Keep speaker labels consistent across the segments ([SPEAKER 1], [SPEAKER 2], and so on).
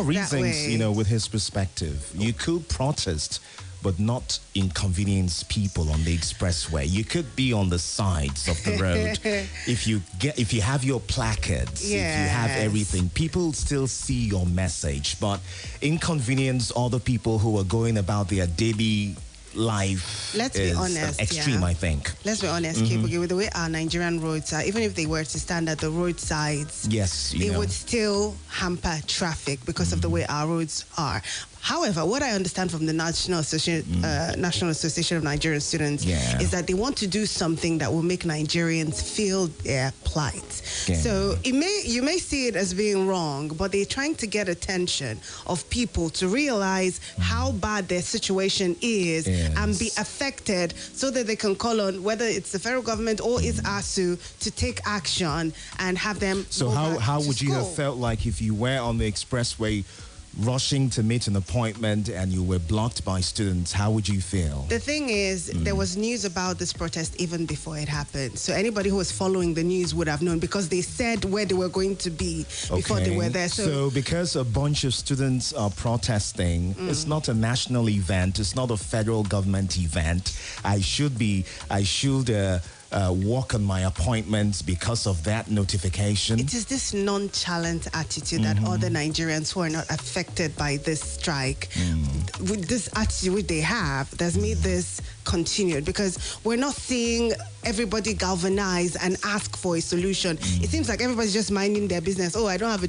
[SPEAKER 1] reasons, with his perspective. You could protest, but not inconvenience people on the expressway. You could be on the sides of the road. If you have your placards, if you have everything, people still see your message, but inconvenience other people who are going about their daily life.
[SPEAKER 2] Let's be honest,
[SPEAKER 1] extreme, I think.
[SPEAKER 2] Let's be honest, Kboogie, with the way our Nigerian roads are, even if they were to stand at the roadsides, it would still hamper traffic because of the way our roads are. However, what I understand from the National Association of Nigerian Students is that they want to do something that will make Nigerians feel their plight. Yeah. So you may see it as being wrong, but they're trying to get attention of people to realize how bad their situation is and be affected, so that they can call on whether it's the federal government or it's ASU to take action and have them.
[SPEAKER 1] So how would you have felt like if you were on the expressway rushing to meet an appointment and you were blocked by students? How would you feel?
[SPEAKER 2] The thing is, there was news about this protest even before it happened. So anybody who was following the news would have known, because they said where they were going to be before they were there.
[SPEAKER 1] So because a bunch of students are protesting, it's not a national event, it's not a federal government event. I should walk on my appointments because of that notification.
[SPEAKER 2] It is this nonchalant attitude that other Nigerians who are not affected by this strike, with this attitude which they have, that's made this continued, because we're not seeing everybody galvanize and ask for a solution. It seems like everybody's just minding their business. Oh, I don't have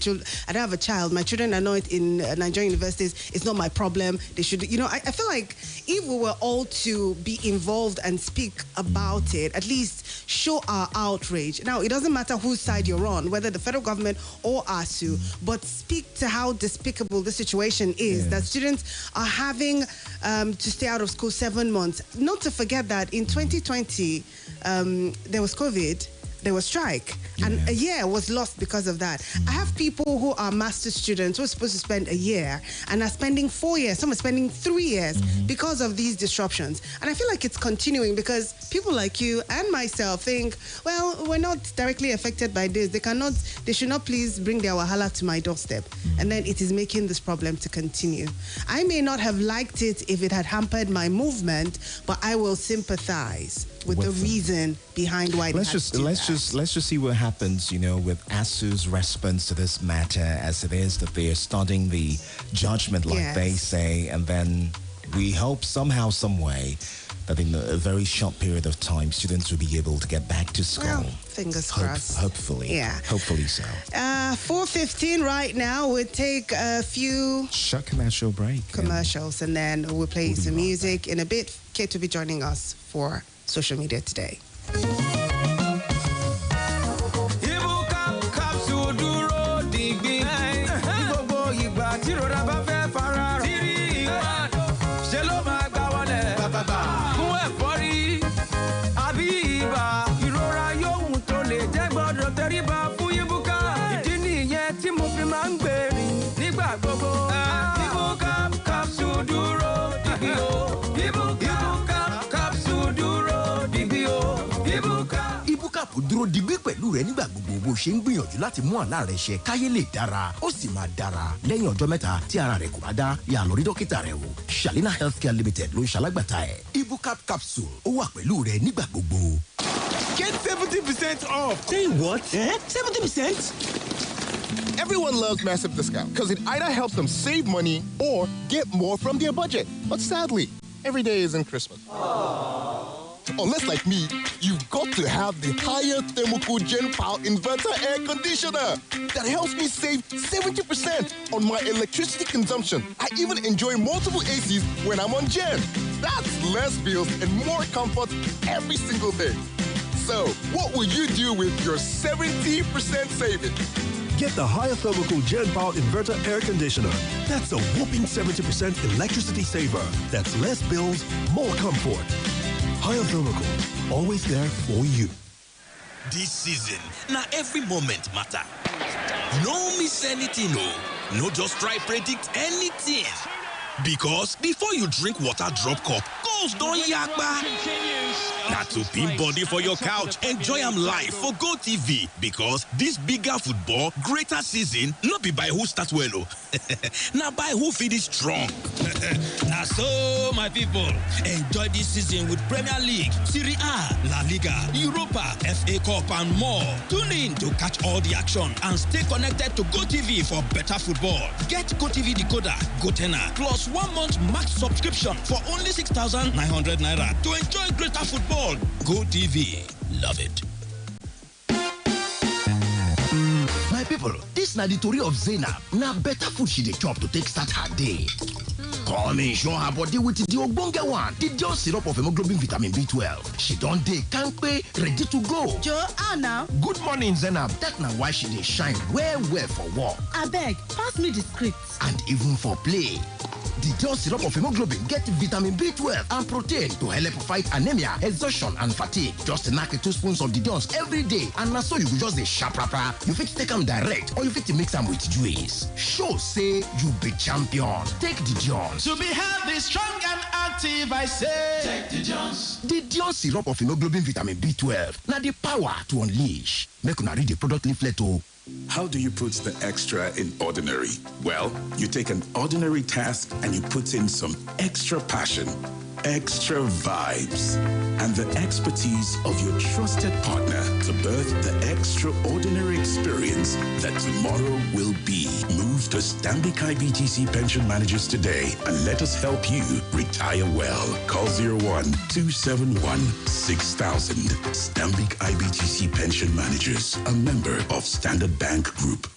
[SPEAKER 2] a child. My children are not in Nigerian universities. It's not my problem. They should, I feel like if we were all to be involved and speak about it, at least show our outrage. Now, it doesn't matter whose side you're on, whether the federal government or ASU, but speak to how despicable the situation is, that students are having to stay out of school 7 months. Not to forget that in 2020, there was COVID, there was strike, and a year was lost because of that. I have people who are master's students who are supposed to spend a year and are spending 4 years, some are spending 3 years because of these disruptions. And I feel like it's continuing because people like you and myself think, well, we're not directly affected by this. They should not please bring their wahala to my doorstep. And then it is making this problem to continue. I may not have liked it if it had hampered my movement, but I will sympathize with the reason behind why let's just see what happens, with ASU's response to this matter, as it is that they are studying the judgment, like they say, and then we hope somehow, some way, that in a very short period of time, students will be able to get back to school. Well, fingers crossed.
[SPEAKER 1] Hopefully. Yeah. Hopefully so.
[SPEAKER 2] 4:15 right now. We'll take a few
[SPEAKER 1] short commercial break.
[SPEAKER 2] Commercials, and then we'll play some music in a bit. Kate will be joining us for social media today.
[SPEAKER 3] dúró digbí pẹ̀lú rẹ nígbà gbogbo bó ṣe ń gbìyànjú láti mú àlá rẹ ṣẹ káyé lè dára ó sì máa dára lẹ́yìn ọjọ́ mẹ́ta tí ara rẹ kò bá dá yà lọ rí dókítà rẹ wò. Shalina Healthcare Limited ló ń ṣalágbàtà ẹ̀. Ibucap capsule ó wà pẹ̀lú rẹ nígbà gbogbo.
[SPEAKER 4] Get 70% off.
[SPEAKER 5] Say what? 70%?
[SPEAKER 4] Everyone loves massive discount because it either helps them save money or get more from their budget. But sadly, every day isn't Christmas. Unless, like me, you've got to have the higher thermocool Gen Power Inverter Air Conditioner that helps me save 70% on my electricity consumption. I even enjoy multiple ACs when I'm on Gen. That's less bills and more comfort every single day. So, what will you do with your 70% savings?
[SPEAKER 6] Get the higher thermocool Gen Power Inverter Air Conditioner. That's a whopping 70% electricity saver. That's less bills, more comfort. Higher thermocool, always there for you.
[SPEAKER 7] This season, now every moment matter. No miss anything, no just try predict anything. Because before you drink water drop cup, goals don't yakba. Now to pin body for your couch, enjoy am live for GoTV because this bigger football, greater season, not be by who start well. Now by who finish strong. Now so, my people, enjoy this season with Premier League, Serie A, La Liga, Europa, FA Cup and more. Tune in to catch all the action and stay connected to GoTV for better football. Get GoTV decoder, GoTenna, plus 1 month max subscription for only 6,900 naira to enjoy greater football. GoTV, love it.
[SPEAKER 3] My people, this na the story of Zainab. Na better food she dey chop to take start her day. Come in, show her body with the ogbonge one, the Dior syrup of hemoglobin vitamin B12. She don dey kampe, ready to go.
[SPEAKER 2] Joanna.
[SPEAKER 3] Good morning, Zainab. That na why she dey shine well for work.
[SPEAKER 2] Abeg, pass me the script.
[SPEAKER 3] And even for play. The Dior syrup of hemoglobin get vitamin B12 and protein to help fight anemia, exhaustion, and fatigue. Just knack 2 spoons of the Dior every day, and na so you go just dey sharp. You fit take them direct, or you fit mix them with juice. Show say you be champion. Take the Dior.
[SPEAKER 5] To be healthy, strong, and active, I say.
[SPEAKER 7] Take the Jones.
[SPEAKER 3] The Dior syrup of hemoglobin vitamin B12. Now the power to unleash. Make una read the product leaflet.
[SPEAKER 8] How do you put the extra in ordinary? Well, you take an ordinary task and you put in some extra passion, extra vibes, and the expertise of your trusted partner to birth the extraordinary experience that tomorrow will be. Move to Stanbic IBTC Pension Managers today and let us help you retire well. Call 01-271-6000. Stanbic IBTC Pension Managers, a member of Standard Bank Group.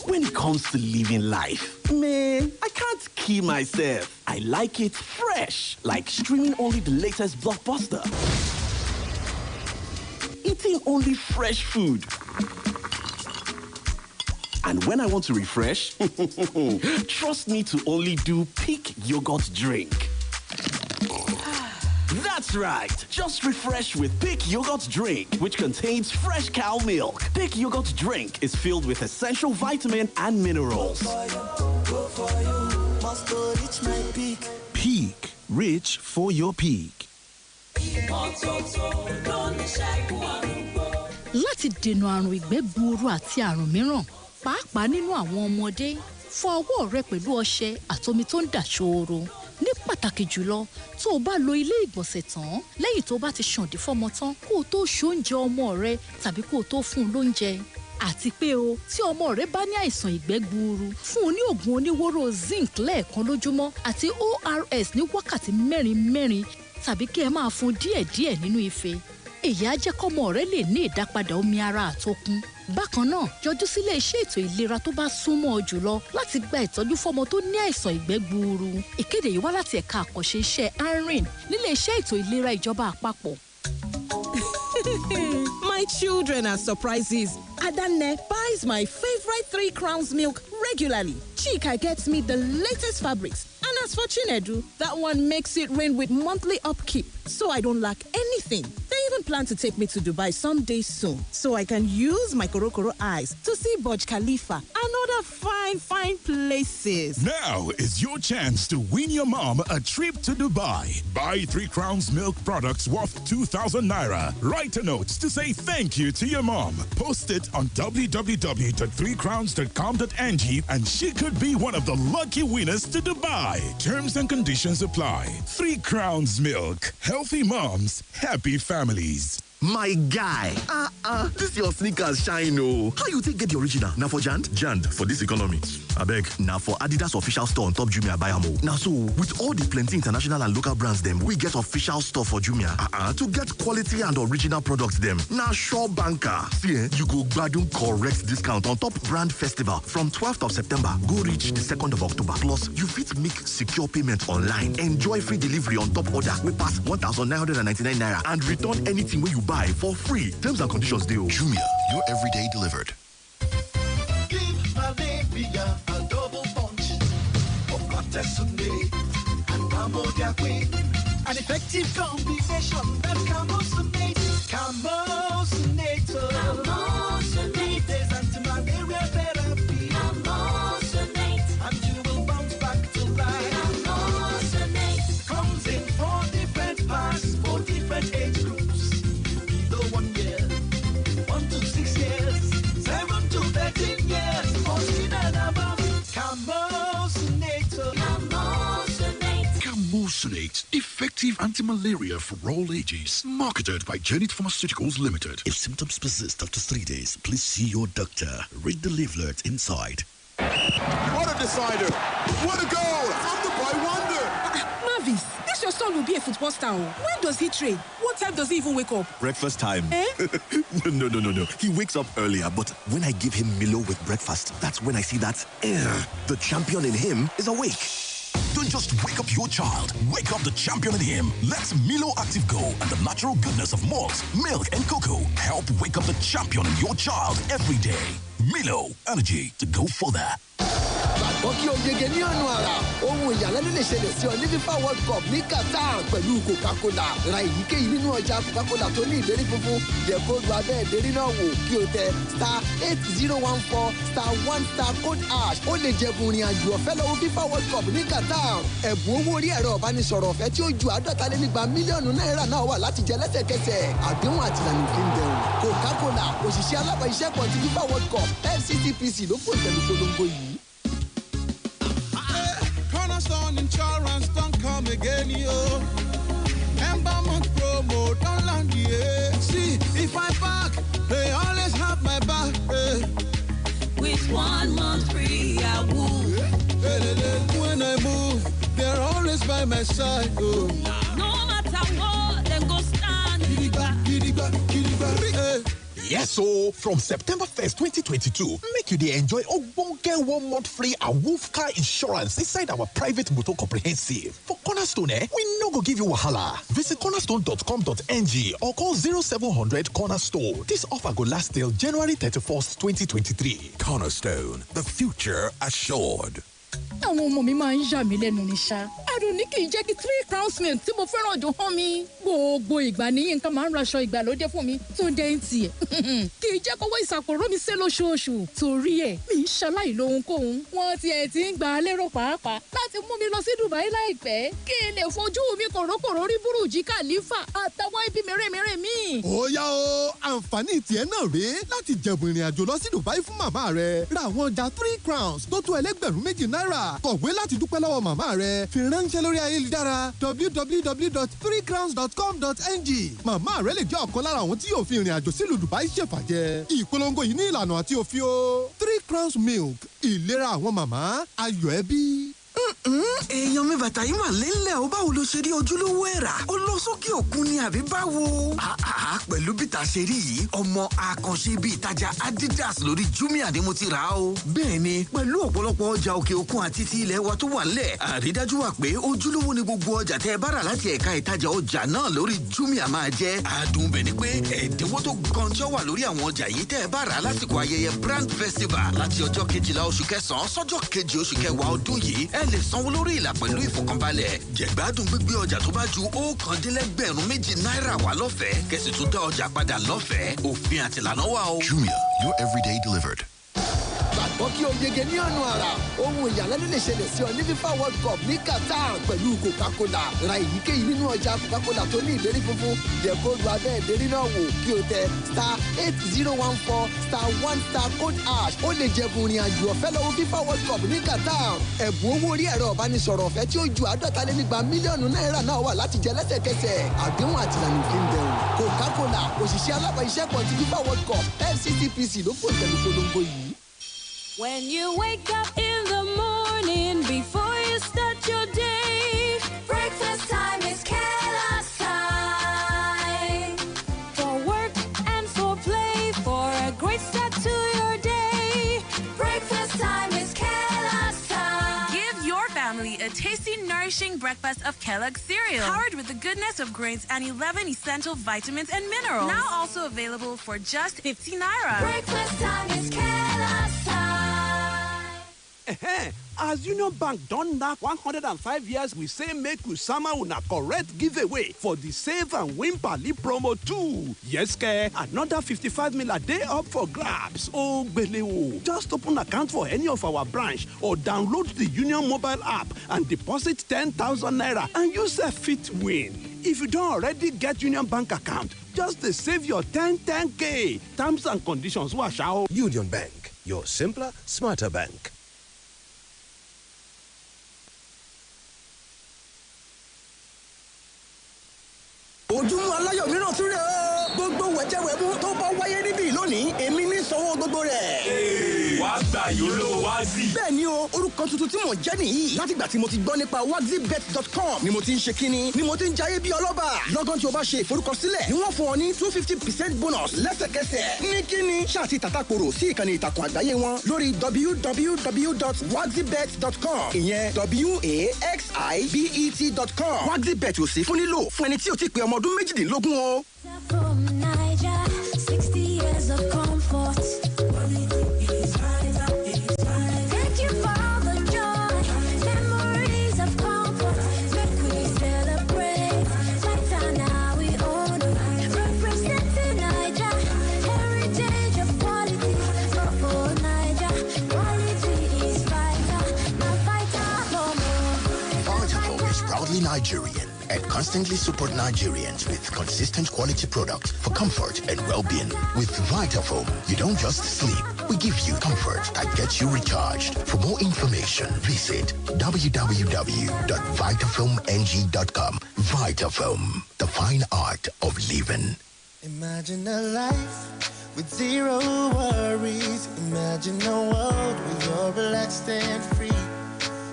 [SPEAKER 5] When it comes to living life, man, I can't keep myself. I like it fresh, like streaming only the latest blockbuster, eating only fresh food. And when I want to refresh, trust me to only do Peak Yogurt Drink. That's right. Just refresh with Peak Yogurt Drink, which contains fresh cow milk. Peak Yogurt Drink is filled with essential vitamin and minerals.
[SPEAKER 6] Peak. Rich for your peak.
[SPEAKER 9] Láti dènà àrùn ìgbẹ́ gbuuru àti àrùn mìíràn, pàápàá nínú àwọn ọmọdé, fọ ọwọ́ rẹ pẹ̀lú ọṣẹ àtomi tó ń dà ṣooro. Ní pàtàkì jùlọ, tó o bá lo ilé ìgbọ̀nsẹ̀ tán, lẹ́yìn tó bá ti ṣàndí fọ́mọ tán, kó o tó ṣoúnjẹ ọmọ rẹ tàbí kó o tó fún un lóúnjẹ. Àti pé o, tí ọmọ rẹ bá ní àìsàn ìgbẹ́ gbuuru, fún un ní oògùn oníwóró zinc lẹ́ẹ̀kan lójúmọ́ àti ORS ní wákàtí mẹ́rin tàbí kí ẹ máa fún díẹ̀díẹ̀ nínú ife. Èyí á jẹ́ kọ́mọ rẹ lè ní ìdápadà omi ara àtokun. Bákan náà, yọjú sílé iṣẹ́ ètò ìlera tó bá súnmọ́ ọ jùlọ láti gba ìtọ́jú fọ́mọ tó ní àìsàn ìgbẹ́ gbuuru. Ìkéde yìí wá láti ẹ̀ka àkànṣe iṣẹ́ ARIN nílé iṣẹ́ ètò ìlera ìjọba àpapọ̀.
[SPEAKER 10] My children are surprises. Adanne buys my favorite 3 Crowns milk regularly. Chika gets me the latest fabrics. And as for Chinedu, that one makes it rain with monthly upkeep, so I don't lack anything. They even plan to take me to Dubai someday soon, so I can use my Korokoro eyes to see Burj Khalifa and other fine places.
[SPEAKER 6] Now is your chance to win your mom a trip to Dubai. Buy 3 Crowns milk products worth 2,000 naira. Write a note to say thank you to your mom. Post it on www.3crowns.com.ng and she could be one of the lucky winners to Dubai. Terms and conditions apply. 3 Crowns milk. Healthy moms, happy families.
[SPEAKER 3] My guy, this your sneakers shine oh. How you take get the original? Now for Jand for this economy. I beg. Now for Adidas official store on top Jumia buy am. Now so with all the plenty international and local brands them, we get official store for Jumia. To get quality and original products them. Now sure banker. See you go gbadun correct discount on top brand festival from 12th of September. Go reach the 2nd of October. Plus you fit make secure payment online. Enjoy free delivery on top order. We pass 1,999 naira and return anything where you buy for free. Terms and conditions deal. Jumia, your everyday delivered.
[SPEAKER 11] Give Arabia a double punch of Contessunday and Cambodia Queen. An effective combination that Camosunate. Camosunator. Camosunate. There's anti-malaria therapy. Camosunate. And you will bounce back to life. Camosunate. Comes in 4 different
[SPEAKER 12] Monsunates, effective anti-malaria for all ages. Marketed by Janet Pharmaceuticals Limited.
[SPEAKER 13] If symptoms persist after 3 days, please see your doctor. Read the leaflet inside.
[SPEAKER 14] What a decider! What a goal! From the boy wonder!
[SPEAKER 10] Mavis, this your son will be a football star. When does he train? What time does he even wake up?
[SPEAKER 13] Breakfast time.
[SPEAKER 10] Eh?
[SPEAKER 13] No. He wakes up earlier, but when I give him Milo with breakfast, that's when I see that the champion in him is awake.
[SPEAKER 15] Don't just wake up your child. Wake up the champion in him. Let Milo Active Go and the natural goodness of malts, milk, and cocoa help wake up the champion in your child every day. Milo, energy to go further.
[SPEAKER 3] Gbàgbọ́ kí o yege ní ọ̀nà àrà. Ohun ìyàlẹ́nu lè ṣẹlẹ̀ sí ọ ní FIFA World Cup ní Qatar pẹ̀lú Coca-Cola. Ra èyíkéyìí nínú ọjà Coca-Cola tó ní ìlérí funfun. Yẹ kóòdù abẹ́ ìlérí náà wò kí o tẹ *8014*1* ó lè jẹ̀bùn ìrìn àjò ọ̀fẹ́ lọ́wọ́ FIFA World Cup ní Qatar. Ẹ̀bùn owó orí ẹ̀rọ ìbánisọ̀rọ̀ ọ̀fẹ́ tí ó ju $50 mílíọ̀nù náírà náà wà láti jẹ lẹ́sẹ̀kẹsẹ̀. Àdéhùn àtìlànà òfin bẹ̀rù. Coca-Cola òṣìṣẹ́ alábàáṣiṣẹ́pọ̀ ti FIFA World Cup FCCPC ló fún ìtẹ̀lú polongo yìí.
[SPEAKER 11] Cornerstone Insurance don't come again, yo. Ember month promo don't land, yeah. See, if I back, they always have my back.
[SPEAKER 16] With 1 month free, I move.
[SPEAKER 11] When I move, they're always by my side. Oh.
[SPEAKER 16] No matter what, they go stand.
[SPEAKER 17] Yes, so from September 1st, 2022, make you enjoy Ogbonge 1 month free Awoof car insurance inside our private motor comprehensive. For Cornerstone, we no go give you wahala. Visit cornerstone.com.ng or call 0700 Cornerstone. This offer go last till January 31st, 2023.
[SPEAKER 15] Cornerstone, the future assured.
[SPEAKER 9] Àwọn ọmọ mi máa ń yà mí lẹ́nu ní ṣá. Adùn ní kì í jẹ́ kí 3 crowns milk tí mo fẹ́ràn jù hàn mi. Gbogbo ìgbà ní Yínká máa ń raṣọ ìgbàlódé fún mi tó dé ń tiẹ̀. Kì í jẹ́ kówó ìsàpòrò mi sé lóṣooṣù. Torí ẹ̀ mi ń ṣaláì lóhunkóhun. Wọ́n tiẹ̀ ti ń gbà á lérò pàápàá láti mú mi lọ sí Dubai láìpẹ́. Kí n lè fojú mi kòrókòró rí Burj Khalifa àtàwọn ibi mèremère mi.
[SPEAKER 18] Ó yá o, àǹfààní tiẹ̀ náà rèé láti jẹ̀bùn ìrìn àjò lọ sí Dubai fún màmá rẹ̀. Ra àwọn ọjà 3 crowns tó tó ẹlẹ́gbẹ̀rún méjì náírà. Kọ̀wé láti dúpẹ́ lọ́wọ́ màmá rẹ̀. Fi ránṣẹ́ lórí ayélujára www.3crowns.com.ng. Màmá rẹ̀ lè jẹ́ ọ̀kan lára àwọn tí yóò fi ìrìn àjò sílùú Dubai ṣèfàjẹ́. Ìpolongo yìí ní ìlànà àti òfin o. 3 crowns milk. Ìlera àwọn màmá. Ayọ̀ ẹbí.
[SPEAKER 19] Èèyàn mi bàtà yìí mà lélẹ̀ o, báwo ló ṣe rí ojúlówó ẹ̀rà? Ó lọ sókè òkun ni àbí báwo? Pẹ̀lú bíta ṣe rí yìí, ọmọ àkànṣe ibi ìtajà Adidas lórí Jumia ni mo ti rà o. Bẹ́ẹ̀ni, pẹ̀lú ọ̀pọ̀lọpọ̀ ọjà òkè òkun àti ti ilẹ̀ wa tó wà nílẹ̀, àrídájú wà pé ojúlówó ni gbogbo ọjà tẹ́ ẹ bá rà láti ẹ̀ka ìtajà ọjà náà lórí Jumia máa jẹ́. Àdùn bẹ̀ ni pé ẹ̀dínwó tó gan tí ó wà lórí àwọn ọjà yìí tẹ́ ẹ bá rà lásìkò ayẹyẹ Brand Festival láti ọjọ́ 12 oṣù kẹsàn-án sọ́jọ́ 2 oṣù kẹwàá ọdún yìí. Ẹ lè sanwó lórí ìlà pẹ̀lú ìfọ̀kànbalẹ̀. Jẹ̀gbádùn gbígbé ọjà tó bá ju $1,200 náírà wá lọ́fẹ̀ẹ́. Kẹ̀sì tún dá ọjà padà lọ́fẹ̀ẹ́. Òfin àtìlànà wà o.
[SPEAKER 15] Jumia, your everyday delivered.
[SPEAKER 3] Gbàgbọ́ kí o yege ní ọ̀nà àrà. Ohun ìyàlẹ́nu lè ṣẹlẹ̀ sí ọ ní FIFA World Cup ní Qatar pẹ̀lú Coca-Cola. Ra èyíkéyìí nínú ọjà Coca-Cola tó ní ìlérí funfun. Yẹ kóòdù abẹ́ ìlérí náà wò kí o tẹ *8014*1* ó lè jẹ̀bùn ìrìn àjò ọ̀fẹ́ lọ́wọ́ FIFA World Cup ní Qatar. Ẹ̀bùn owó orí ẹ̀rọ ìbánisọ̀rọ̀ ọ̀fẹ́ tí ó ju $50 mílíọ̀nù náírà náà wà láti jẹ lẹ́sẹ̀kẹsẹ̀. Àdéhùn àtìlànà òfin bẹ̀rù. Coca-Cola òṣìṣẹ́ alábàáṣiṣẹ́pọ̀ ti FIFA World Cup FCCPC ló fún ìtẹ̀lú polongo yìí.
[SPEAKER 16] When you wake up in the morning before you start your day, breakfast time is Kellogg's time. For work and for play, for a great start to your day, breakfast time is Kellogg's time.
[SPEAKER 20] Give your family a tasty, nourishing breakfast of Kellogg's cereal, powered with the goodness of grains and 11 essential vitamins and minerals. Now also available for just 50 naira.
[SPEAKER 16] Breakfast time is Kellogg's time.
[SPEAKER 5] As Union Bank don knack 105 years, we say make we sama una correct giveaway for the Save and Win Pali promo too. Yes, ke, another 55 mil a day up for grabs. Oh, belewo. Just open account for any of our branch or download the Union mobile app and deposit 10,000 naira and you sef fit win. If you don't already get Union Bank account, just save your 10k. Terms and conditions wash out.
[SPEAKER 6] Union Bank, your simpler, smarter bank.
[SPEAKER 3] náà tún rẹ̀ o. Gbogbo wẹ̀jẹ̀wẹ̀mú tó bá wáyé níbí lónìí, èmi ní sanwó gbogbo rẹ̀.
[SPEAKER 21] Wàá gbà yóò lówó wá sí.
[SPEAKER 3] Bẹ́ẹ̀ni o, orúkọ tuntun tí mò ń jẹ́ nìyí. Látìgbà tí mo ti gbọ́ nípa waxybet.com ni mo ti ń ṣe kíni, ni mo ti ń jayé bí ọlọ́ba. Lọ́gán tí o bá ṣe ìforúkọsílẹ̀, ni wọ́n fún ọ ní 250% bonus lẹ́sẹ̀kẹsẹ̀. Ní kíni, ṣáà ti tàtàkùrọ̀ sí ìkànnì ìtàkùn àgbáyé wọn lórí www.waxybet.com. Ìyẹn waxybet.com. Waxybet ò sí fún nílò fún ẹni tí ò ti pé ọmọ ọdún méjìdínlógún o.
[SPEAKER 22] Nigerian and constantly support Nigerians with consistent quality products for comfort and well-being. With Vitafoam, you don't just sleep. We give you comfort that gets you recharged. For more information, visit www.vitafoamng.com. Vitafoam, the fine art of living.
[SPEAKER 11] Imagine a life with zero worries. Imagine a world where you're relaxed and free.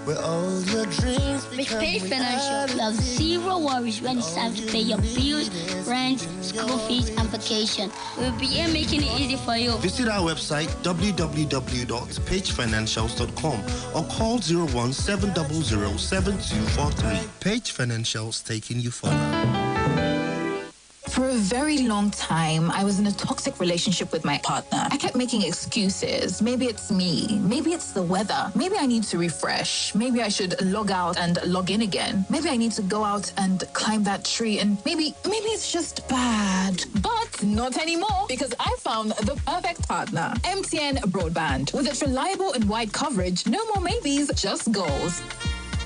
[SPEAKER 11] Where all your dreams
[SPEAKER 23] With Page Financial, you have zero worries when it's time to pay your bills, rent, school fees, and vacation. We'll be here making it easy for you.
[SPEAKER 24] Visit our website www.pagefinancials.com or call 017007243. Page Financials, taking you further.
[SPEAKER 25] For a very long time, I was in a toxic relationship with my partner. I kept making excuses. Maybe it's me. Maybe it's the weather. Maybe I need to refresh. Maybe I should log out and log in again. Maybe I need to go out and climb that tree. And maybe it's just bad. But not anymore, because I found the perfect partner. MTN Broadband. With its reliable and wide coverage, no more maybes, just goals.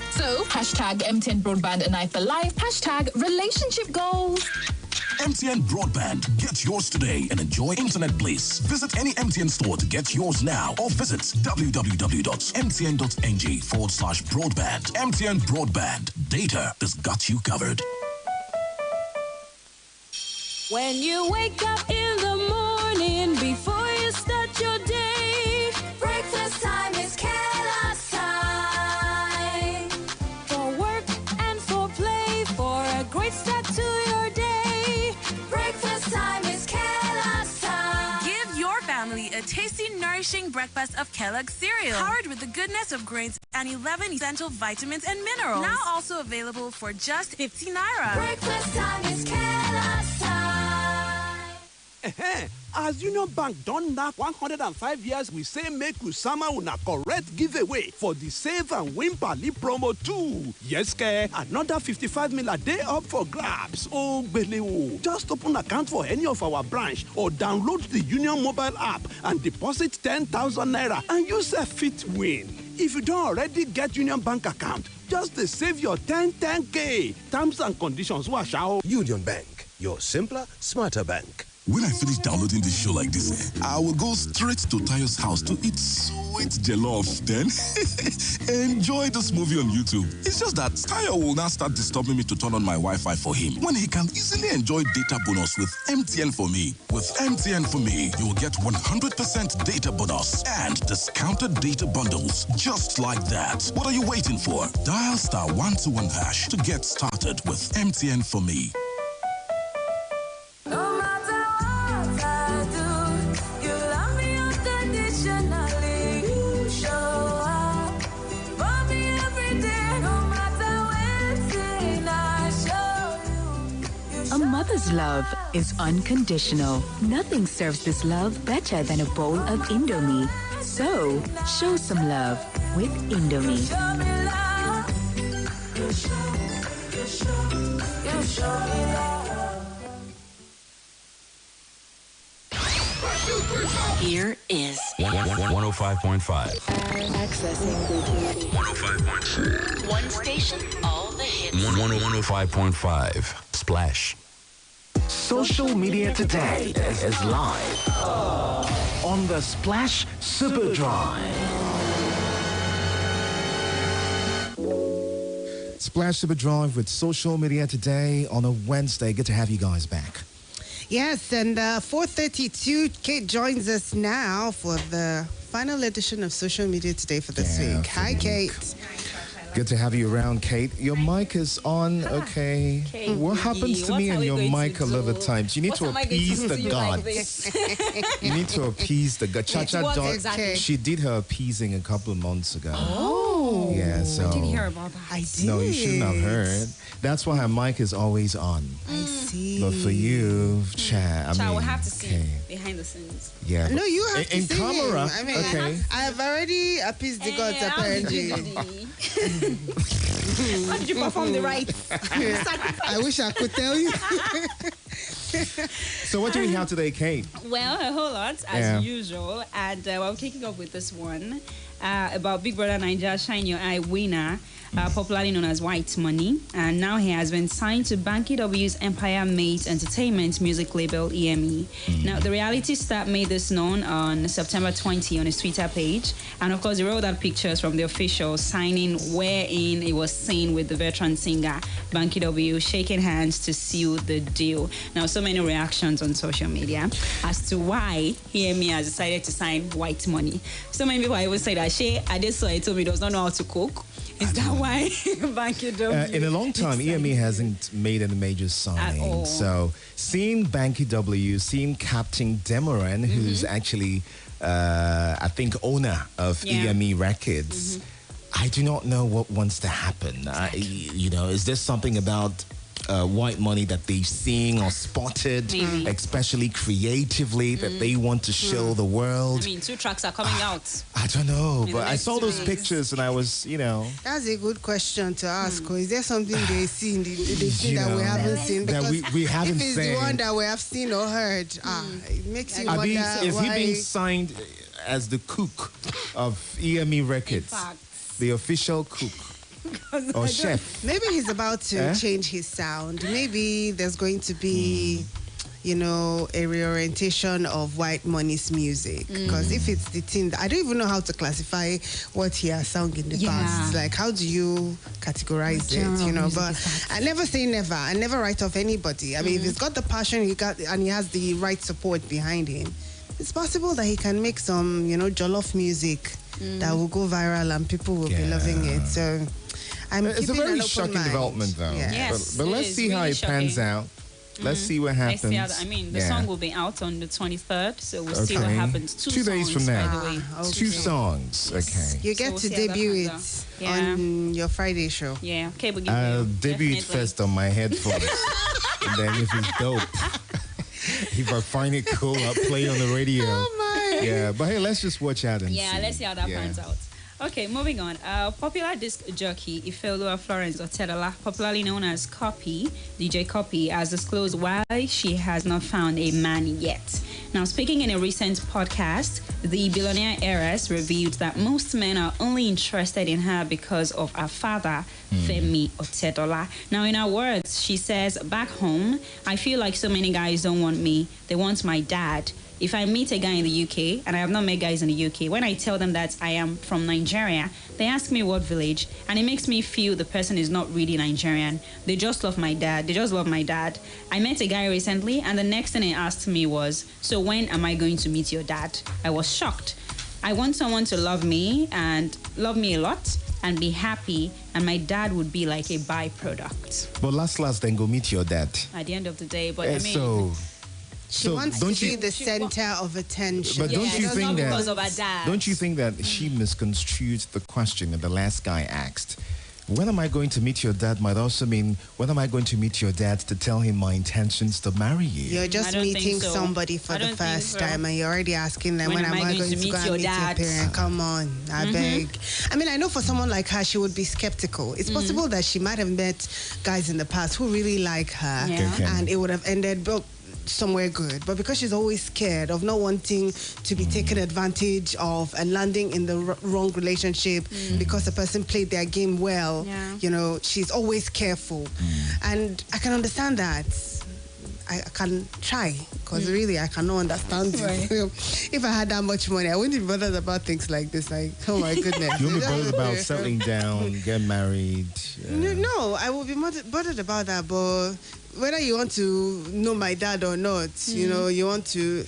[SPEAKER 25] So, hashtag MTN Broadband and I for life. Hashtag relationship goals.
[SPEAKER 15] MTN Broadband. Get yours today and enjoy internet bliss. Visit any MTN store to get yours now or visit www.mtn.ng/broadband. MTN Broadband. Data that's got you covered.
[SPEAKER 16] When you wake up in the morning before you start your day, breakfast time is Kellogg's time. For work and for play, for a great start to your day. Breakfast time is Kellogg's time.
[SPEAKER 20] Give your family a tasty, nourishing breakfast of Kellogg's cereal, powered with the goodness of grains and 11 essential vitamins and minerals. Now also available for just 50 naira.
[SPEAKER 16] Breakfast time is Kellogg's time.
[SPEAKER 5] As Union Bank don knack 105 years, we say make Usama una correct giveaway for the Save and Win Pali promo too. Yes, another 55 mil a day up for grabs. Oh, Beleo. Just open account for any of our branch or download the Union mobile app and deposit 10,000 naira and you say fit win. If you don't already get Union Bank account, just save your 10K. Terms and conditions wash out.
[SPEAKER 26] Union Bank, your simpler, smarter bank.
[SPEAKER 7] When I finish downloading this show like this, I will go straight to Tayo's house to eat sweet jollof. Then enjoy this movie on YouTube. It's just that Tayo will now start disturbing me to turn on my Wi-Fi for him when he can easily enjoy data bonus with MTN for me. With MTN for me, you will get 100% data bonus and discounted data bundles just like that. What are you waiting for? Dial *121# to get started with MTN for me.
[SPEAKER 27] A mother's love is unconditional. Nothing serves this love better than a bowl of Indomie. So, show some love with Indomie.
[SPEAKER 28] Here is
[SPEAKER 29] 105.5.
[SPEAKER 28] Accessing 105.6. One station, all the hits.
[SPEAKER 29] 105.5. Splash.
[SPEAKER 30] Social media today is live on the Splash Super Drive.
[SPEAKER 1] Splash Super Drive with social media today on a Wednesday. Good to have you guys back.
[SPEAKER 2] Yes, and 4:32, Kate joins us now for the final edition of Social Media Today for this week. Hi, Kate.
[SPEAKER 1] Good to have you around, Kate. Your mic is on, okay.
[SPEAKER 4] Kate,
[SPEAKER 1] what happens to me and your mic a lot of times? You need to appease the gods. You need to appease the gods. ChaCha,
[SPEAKER 4] exactly?
[SPEAKER 1] She did her appeasing a couple of months ago.
[SPEAKER 4] Oh.
[SPEAKER 1] Yeah, so.
[SPEAKER 4] I didn't hear about that.
[SPEAKER 2] I did.
[SPEAKER 1] No, you shouldn't have heard. That's why her mic is always on.
[SPEAKER 2] I see.
[SPEAKER 1] But for you, Cha,
[SPEAKER 4] Cha, we'll have to see behind the snes.
[SPEAKER 1] Yeah.
[SPEAKER 2] No, you have to
[SPEAKER 1] in
[SPEAKER 2] see
[SPEAKER 1] camera.
[SPEAKER 2] him. I mean,
[SPEAKER 1] okay.
[SPEAKER 2] I have already appeased the gods, apparently.
[SPEAKER 4] How did you perform the right?
[SPEAKER 2] I wish I could tell you.
[SPEAKER 1] So what do we have today, Kate?
[SPEAKER 4] Well, a whole lot, as usual. And we're kicking off with this one about Big Brother Nigeria Shine Your Eye winner, popularly known as White Money. And now he has been signed to Banky W's Empire Mate Entertainment music label, EME. Now, the reality star made this known on September 20 on his Twitter page. And of course, he rolled out pictures from the official signing, wherein he was seen with the veteran singer, Banky W, shaking hands to seal the deal. Now, so many reactions on social media as to why EME has decided to sign White Money. So many people even say that Adesoye told me he does not know how to cook. Is that why Banky W?
[SPEAKER 1] In a long time, EME hasn't made any major signing. So seeing Banky W, seeing Captain Demoran, who's actually, I think, owner of EME Records, I do not know what wants to happen. Is there something about White Money that they've seen or spotted, especially creatively, that they want to show the world?
[SPEAKER 4] I mean, 2 tracks are coming out.
[SPEAKER 1] I don't know, but I saw those pictures and I was,
[SPEAKER 2] That's a good question to ask. Is there something they see in the thing that we haven't seen?
[SPEAKER 1] That we haven't
[SPEAKER 2] if it's
[SPEAKER 1] seen.
[SPEAKER 2] the one that we have seen or heard, it makes you wonder
[SPEAKER 1] Is
[SPEAKER 2] why.
[SPEAKER 1] he being signed as the cook of EME Records? The official cook? Or chef?
[SPEAKER 2] Maybe he's about to change his sound. Maybe there's going to be, a reorientation of White Money's music. Because if it's the thing, I don't even know how to classify what he has sung in the past. Like, how do you categorize it? But I never say never. I never write off anybody. I mean, if he's got the passion, and he has the right support behind him, it's possible that he can make some, jollof music that will go viral and people will be loving it. So
[SPEAKER 1] it's a very shocking development, though.
[SPEAKER 4] Yes.
[SPEAKER 1] But let's see how it pans out. Let's see what happens.
[SPEAKER 4] The song will be out on the 23rd, so we'll see what happens.
[SPEAKER 1] 2 days from now.
[SPEAKER 4] By the way.
[SPEAKER 1] 2 songs. Okay.
[SPEAKER 2] You get to debut it on your Friday show.
[SPEAKER 4] Yeah. Kboogie.
[SPEAKER 1] I'll debut it first on my headphones. And then if it's dope, if I find it cool, I'll play on the radio.
[SPEAKER 2] Oh my.
[SPEAKER 1] Yeah, but hey, let's just watch out and see.
[SPEAKER 4] Yeah, let's see how that pans out. Okay, moving on. Popular disc jockey Ifelua Florence Otedola, popularly known as Copy, DJ Copy, has disclosed why she has not found a man yet. Now, speaking in a recent podcast, the billionaire heiress revealed that most men are only interested in her because of her father, Femi Otedola. Now, in her words, she says, back home, I feel like so many guys don't want me. They want my dad. If I meet a guy in the UK, and I have not met guys in the UK, when I tell them that I am from Nigeria, they ask me what village, and it makes me feel the person is not really Nigerian. They just love my dad. They just love my dad. I met a guy recently, and the next thing he asked me was, so when am I going to meet your dad? I was shocked. I want someone to love me and love me a lot and be happy, and my dad would be like a byproduct.
[SPEAKER 1] But last, then go meet your dad.
[SPEAKER 4] At the end of the day, but I mean...
[SPEAKER 2] She wants to be the center of attention.
[SPEAKER 1] But don't you think that?
[SPEAKER 4] Because of her dad.
[SPEAKER 1] Don't you think that she misconstrued the question that the last guy asked? When am I going to meet your dad might also mean, when am I going to meet your dad to tell him my intentions to marry you?
[SPEAKER 2] You're just meeting somebody for the first time and you're already asking them, when am I going to go and meet your parent? Come on, I beg. I mean, I know for someone like her, she would be skeptical. It's possible that she might have met guys in the past who really like her and it would have ended somewhere good, but because she's always scared of not wanting to be taken advantage of and landing in the wrong relationship because the person played their game well, she's always careful. And I can understand that. I can try, because really I cannot understand it. If I had that much money, I wouldn't be bothered about things like this. Like, oh my goodness.
[SPEAKER 1] You'll be bothered about settling down, get married.
[SPEAKER 2] No, I will be bothered about that, but whether you want to know my dad or not, you want to,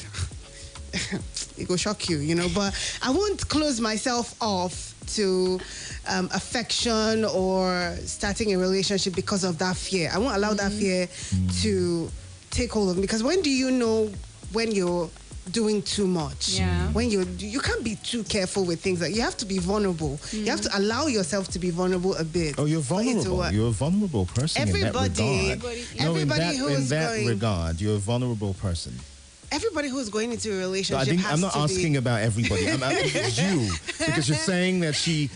[SPEAKER 2] it will shock you, but I won't close myself off to affection or starting a relationship because of that fear. I won't allow that fear to take hold of me, because when do you know when you're doing too much? When you can't be too careful with things. Like, you have to be vulnerable. You have to allow yourself to be vulnerable a bit.
[SPEAKER 1] Oh, you're vulnerable. You're a vulnerable person in that regard. In that regard, you're a vulnerable person.
[SPEAKER 2] Everybody who's going into a relationship
[SPEAKER 1] I'm not asking about everybody. I'm asking you, because you're saying that she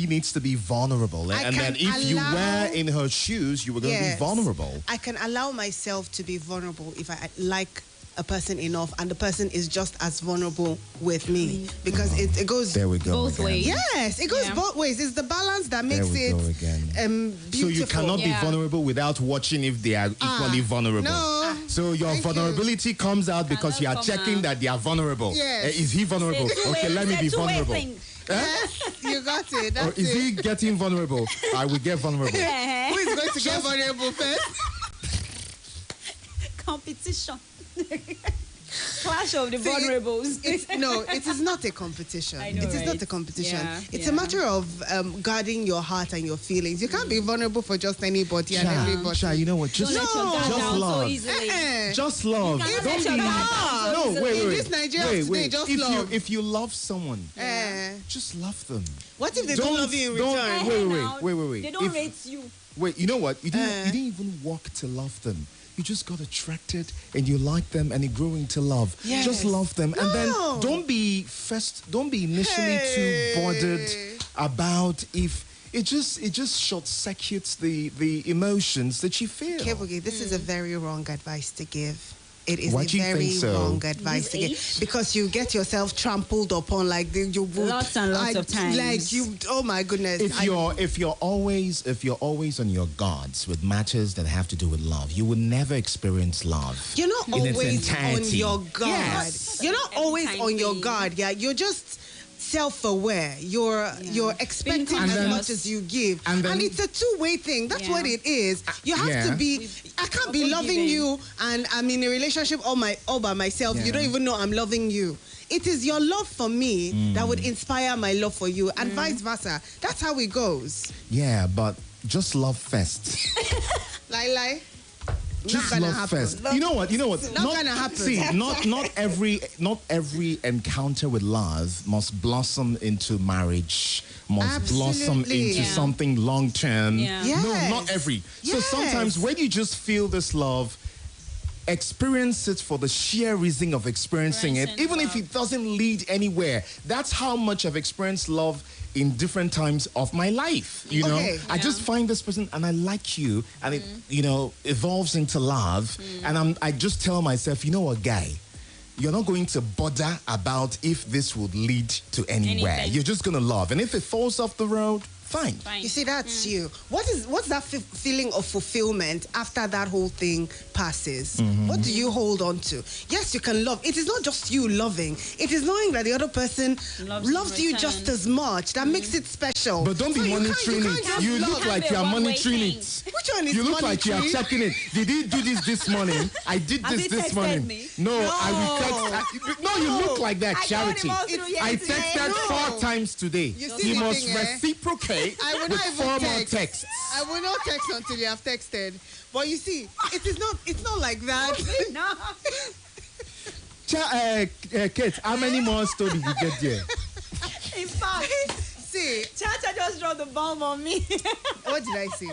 [SPEAKER 1] needs to be vulnerable, and that if you were in her shoes, you were going to be vulnerable.
[SPEAKER 2] I can allow myself to be vulnerable if I like a person enough, and the person is just as vulnerable with me, because it goes
[SPEAKER 1] both
[SPEAKER 2] ways. Yes, it goes both ways. It's the balance that makes it beautiful.
[SPEAKER 1] So you cannot be vulnerable without watching if they are equally vulnerable.
[SPEAKER 2] No.
[SPEAKER 1] So your vulnerability comes out because you are checking that they are vulnerable.
[SPEAKER 2] Yes.
[SPEAKER 1] Is he vulnerable? Okay, let me be vulnerable.
[SPEAKER 2] Yes, you got it.
[SPEAKER 1] Or is he getting vulnerable? I will get vulnerable.
[SPEAKER 2] Who is going to get vulnerable first?
[SPEAKER 4] Competition. Clash of the vulnerables.
[SPEAKER 2] It is not a competition.
[SPEAKER 4] I know,
[SPEAKER 2] it is not a competition. It's a matter of guarding your heart and your feelings. You can't be vulnerable for just anybody and everybody.
[SPEAKER 1] Cha, you know what? Just love. Just love. Don't be. No, wait.
[SPEAKER 2] In this Nigeria today, just love.
[SPEAKER 1] If you love someone, just love them.
[SPEAKER 2] What if they don't love you in return?
[SPEAKER 1] Wait.
[SPEAKER 4] They don't rate you.
[SPEAKER 1] Wait, you know what? You didn't even walk to love them. You just got attracted and you like them and you grew into love.
[SPEAKER 2] Yes.
[SPEAKER 1] Just love them. And then don't be initially too bothered about if it just short circuits the emotions that you feel.
[SPEAKER 2] Kboogie, this is a very wrong advice to give. It is
[SPEAKER 1] What
[SPEAKER 2] a
[SPEAKER 1] you
[SPEAKER 2] very
[SPEAKER 1] think so?
[SPEAKER 2] wrong advice to give, because you get yourself trampled upon like you would
[SPEAKER 4] lots and lots of times.
[SPEAKER 2] Like you, oh my goodness!
[SPEAKER 1] If you're always on your guards with matters that have to do with love, you will never experience love.
[SPEAKER 2] You're not always on your guard.
[SPEAKER 1] Yes.
[SPEAKER 2] You're not always on your guard. Yeah, you're just self-aware. You're expecting as much as you give, and it's a two-way thing. That's what it is. You have to be. I can't be loving you and I'm in a relationship all by myself. You don't even know I'm loving you. It is your love for me that would inspire my love for you, and vice versa. That's how it goes.
[SPEAKER 1] Yeah, but just love first.
[SPEAKER 2] Lie.
[SPEAKER 1] Just love first. You know what?
[SPEAKER 2] Not gonna happen.
[SPEAKER 1] See, not every encounter with love must blossom into marriage. Must blossom into something long term.
[SPEAKER 2] Yeah. Yes.
[SPEAKER 1] No, not every. So sometimes when you just feel this love, experience it for the sheer reason of experiencing it, even if it doesn't lead anywhere. That's how much I've experienced love in different times of my life. I just find this person and I like you, and it evolves into love, and I just tell myself, you know what, guy, you're not going to bother about if this would lead to anywhere. You're just going to love, and if it falls off the road, fine.
[SPEAKER 2] You see, that's you. What's that feeling of fulfillment after that whole thing passes? What do you hold on to? Yes, you can love. It is not just you loving. It is knowing that the other person loves you just as much. That makes it special.
[SPEAKER 1] But don't be monitoring it. You look like you are monitoring it.
[SPEAKER 2] Which one is
[SPEAKER 1] You look like you are checking it. Did he do this morning? I did this morning. No, I will text. No, you look like that, Charity. I texted 4 times today. He must reciprocate.
[SPEAKER 2] I will not even
[SPEAKER 1] 4 more texts.
[SPEAKER 2] I will not text until you have texted. But you see, it's not like that.
[SPEAKER 4] No.
[SPEAKER 1] Kate, how many more stories you get there?
[SPEAKER 4] In fact,
[SPEAKER 2] see,
[SPEAKER 4] ChaCha just dropped the bomb on me.
[SPEAKER 2] What did I say?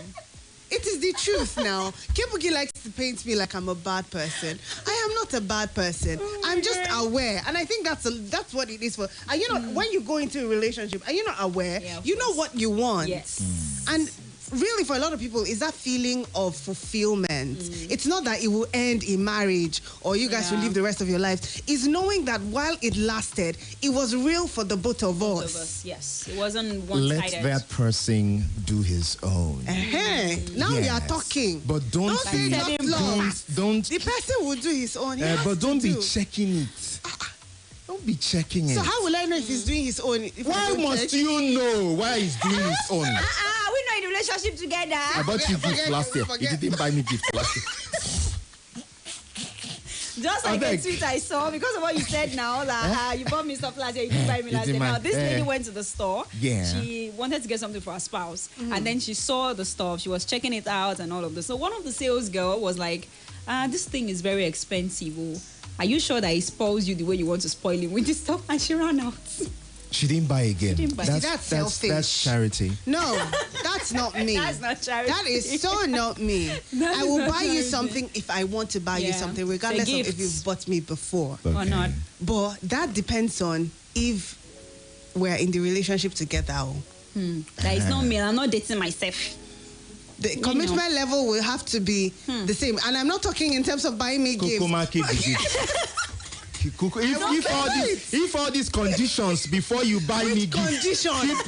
[SPEAKER 2] It is the truth now. Kboogie likes to paint me like I'm a bad person. I am not a bad person. I'm just aware. And I think that's what it is for. And when you go into a relationship, are you not aware? You know what you want.
[SPEAKER 4] Yes.
[SPEAKER 2] And really, for a lot of people, is that feeling of fulfillment. It's not that it will end in marriage or you guys will live the rest of your lives. It's knowing that while it lasted, it was real for the both of us.
[SPEAKER 4] Yes, it wasn't one-sided.
[SPEAKER 1] Let that person do his own.
[SPEAKER 2] Now we are talking.
[SPEAKER 1] But don't
[SPEAKER 2] say
[SPEAKER 1] be, don't.
[SPEAKER 2] The person will do his own.
[SPEAKER 1] But don't be checking it. Don't be checking it.
[SPEAKER 2] So how will I know if he's doing his own?
[SPEAKER 1] Why must you know why he's doing his own?
[SPEAKER 4] We're not in a relationship together.
[SPEAKER 1] I bought you gift last year. You didn't buy me gift last year.
[SPEAKER 4] Just like a tweet I saw, because of what you said now, that you bought me stuff last year, you didn't buy me last year. Now, this lady went to the store. She wanted to get something for her spouse. And then she saw the stuff. She was checking it out and all of this. So one of the sales girl was like, this thing is very expensive. Oh. Are you sure that he spoils you the way you want to spoil him with this stuff? And she ran out.
[SPEAKER 1] She didn't buy again.
[SPEAKER 2] That's selfish.
[SPEAKER 1] That's charity.
[SPEAKER 2] No, that's not me.
[SPEAKER 4] That's not charity.
[SPEAKER 2] That is so not me. I will buy you something if I want to buy you something, regardless of if you've bought me before.
[SPEAKER 4] Or not.
[SPEAKER 2] But that depends on if we're in the relationship together.
[SPEAKER 4] That is not me. I'm not dating myself.
[SPEAKER 2] The commitment level will have to be the same. And I'm not talking in terms of buying me gifts.
[SPEAKER 1] If all these conditions before you buy me gift, keep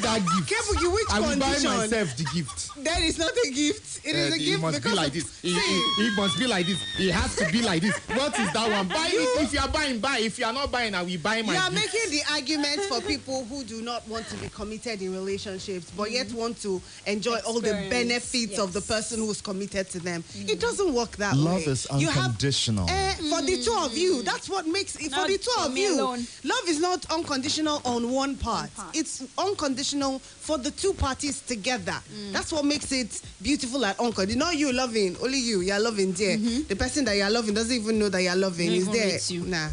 [SPEAKER 1] that gift.
[SPEAKER 2] Kboogie, which
[SPEAKER 1] I will
[SPEAKER 2] condition?
[SPEAKER 1] buy myself the gift.
[SPEAKER 2] That is not a gift. It is a gift.
[SPEAKER 1] It must be like this. It must be like this. It has to be like this. What is that one? Buy it. If you are buying, buy. If you are not buying, I will buy my gift.
[SPEAKER 2] You are making the argument for people who do not want to be committed in relationships, but yet want to enjoy all the benefits of the person who's committed to them. It doesn't work that way.
[SPEAKER 1] Love is unconditional.
[SPEAKER 2] For the two of you, that's what makes it. For the two of you, love is not unconditional on one part. It's unconditional for the two parties together. That's what makes it beautiful and unconditional. Not you loving, only you. You're loving there. The person that you're loving doesn't even know that you're loving. Is there? Nah.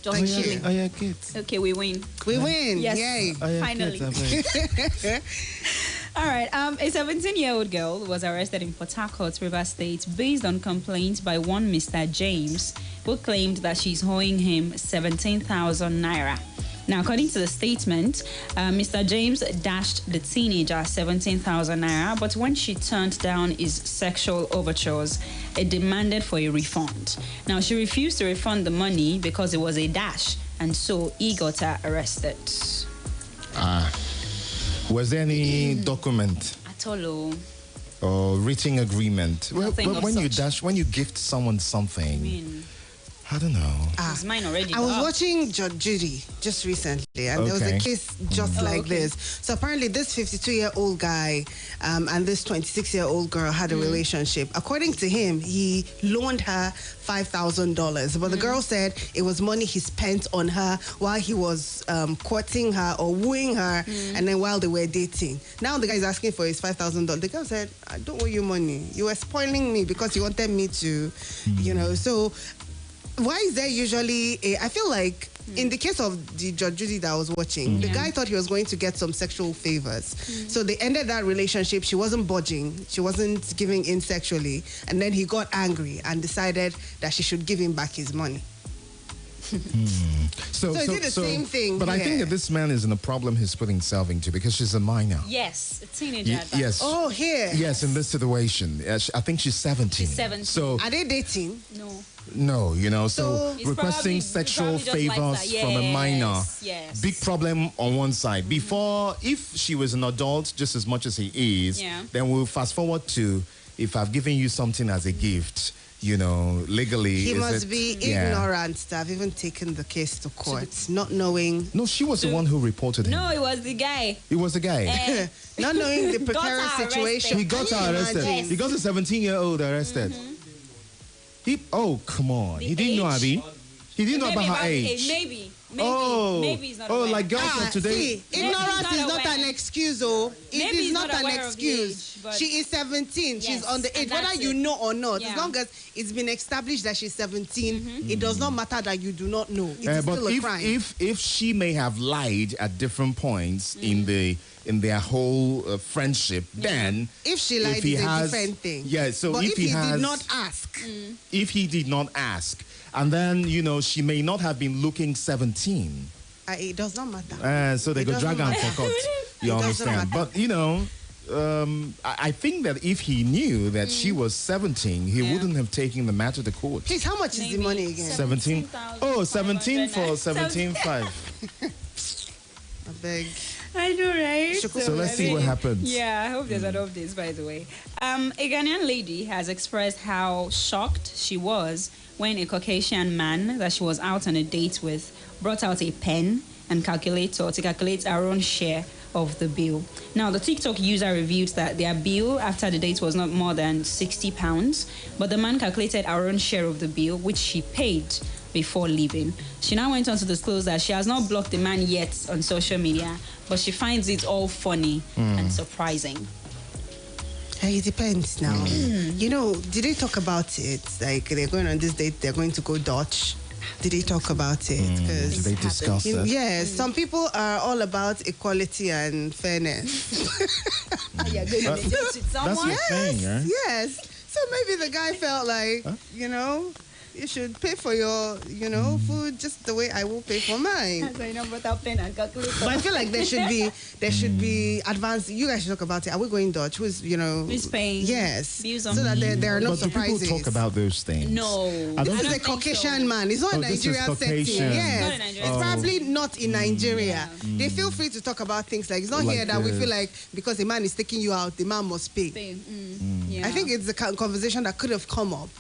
[SPEAKER 4] Just chilling. Okay, we win.
[SPEAKER 2] We win.
[SPEAKER 4] Yes.
[SPEAKER 2] Yay.
[SPEAKER 4] Finally. All right. A 17-year-old girl was arrested in Port Harcourt, Rivers State, based on complaints by one Mr. James, who claimed that she's owing him 17,000 naira. Now, according to the statement, Mr. James dashed the teenager 17,000 naira, but when she turned down his sexual overtures, it demanded for a refund. Now, she refused to refund the money because it was a dash, and so he got her arrested.
[SPEAKER 1] Was there any document
[SPEAKER 4] at all?
[SPEAKER 1] Or written agreement?
[SPEAKER 4] Nothing of
[SPEAKER 1] when
[SPEAKER 4] such.
[SPEAKER 1] when you gift someone something, I don't know.
[SPEAKER 4] It's mine already.
[SPEAKER 2] I was watching Judge Judy just recently, and there was a case just like this. So apparently, this 52-year-old guy and this 26-year-old girl had a relationship. According to him, he loaned her $5,000, but the girl said it was money he spent on her while he was courting her or wooing her, and then while they were dating. Now the guy is asking for his $5,000. The girl said, "I don't owe you money. You were spoiling me because you wanted me to, so." Why is there usually I feel like in the case of the Judge Judy that I was watching, the guy thought he was going to get some sexual favors. So they ended that relationship. She wasn't budging. She wasn't giving in sexually. And then he got angry and decided that she should give him back his money. So he did the same thing.
[SPEAKER 1] But I think that this man is in a problem he's putting himself into because she's a minor.
[SPEAKER 4] Yes, a teenager.
[SPEAKER 1] Yes.
[SPEAKER 2] Oh, here.
[SPEAKER 1] Yes, in this situation. I think she's 17.
[SPEAKER 4] She's 17.
[SPEAKER 1] So
[SPEAKER 2] are they dating?
[SPEAKER 1] No, so requesting sexual favors from a minor.
[SPEAKER 4] Yes.
[SPEAKER 1] Big problem on one side. Before, if she was an adult just as much as he is, then we'll fast forward to if I've given you something as a gift, legally.
[SPEAKER 2] He must be ignorant to have even taken the case to court, not knowing.
[SPEAKER 1] No, she was the one who reported him.
[SPEAKER 4] No, it was the guy.
[SPEAKER 1] It was the guy.
[SPEAKER 2] Not knowing the precarious situation.
[SPEAKER 1] He got her arrested. Yes. He got a 17-year-old arrested. Come on. He didn't know, Abby. He didn't know about her age.
[SPEAKER 4] Maybe he's not
[SPEAKER 1] aware.
[SPEAKER 4] aware.
[SPEAKER 1] Like girls of today.
[SPEAKER 2] Ignorance is not an excuse, It is not an excuse. She is 17. She's on the age. Whether you know or not, as long as it's been established that she's 17, it does not matter that you do not know. It is still a crime.
[SPEAKER 1] If she may have lied at different points in their whole friendship, then
[SPEAKER 2] if she lied, it's a different thing.
[SPEAKER 1] Yeah. So
[SPEAKER 2] but if he did not
[SPEAKER 1] ask, and then she may not have been looking 17.
[SPEAKER 2] It does not matter.
[SPEAKER 1] So they go drag her for court. You understand? But I think that if he knew that she was 17, he wouldn't have taken the matter to court.
[SPEAKER 2] Please, how much is the money again?
[SPEAKER 1] 17. Oh, 17 for 17.5.
[SPEAKER 2] I beg.
[SPEAKER 4] I know, right?
[SPEAKER 1] So let's see what happens.
[SPEAKER 4] Yeah, I hope there's an update, by the way. A Ghanaian lady has expressed how shocked she was when a Caucasian man that she was out on a date with brought out a pen and calculator to calculate her own share of the bill. Now, the TikTok user revealed that their bill after the date was not more than £60, but the man calculated her own share of the bill, which she paid before leaving. She now went on to disclose that she has not blocked the man yet on social media, but she finds it all funny and surprising.
[SPEAKER 2] It depends now. You know, did they talk about it? Like, they're going on this date, they're going to go Dutch. Did they talk about it?
[SPEAKER 1] Did they discuss it?
[SPEAKER 2] Yes, some people are all about equality and fairness.
[SPEAKER 4] You're going to date with someone?
[SPEAKER 1] That's your thing, right?
[SPEAKER 2] Yes. So maybe the guy felt like, you know, you should pay for your, food just the way I will pay for mine.
[SPEAKER 4] So, without pen and calculator.
[SPEAKER 2] But I feel like there should be advanced. You guys should talk about it. Are we going Dutch? Who's paying? Yes.
[SPEAKER 4] Views
[SPEAKER 2] So
[SPEAKER 4] on
[SPEAKER 2] that there are no
[SPEAKER 1] but
[SPEAKER 2] surprises.
[SPEAKER 1] do people talk about those things?
[SPEAKER 4] No.
[SPEAKER 2] This is a Caucasian man. It's not a Nigerian setting. Yes. It's probably not in Nigeria. They feel free to talk about things like it's not here that we feel like because a man is taking you out, the man must pay.
[SPEAKER 4] Yeah.
[SPEAKER 2] I think it's a conversation that could have come up.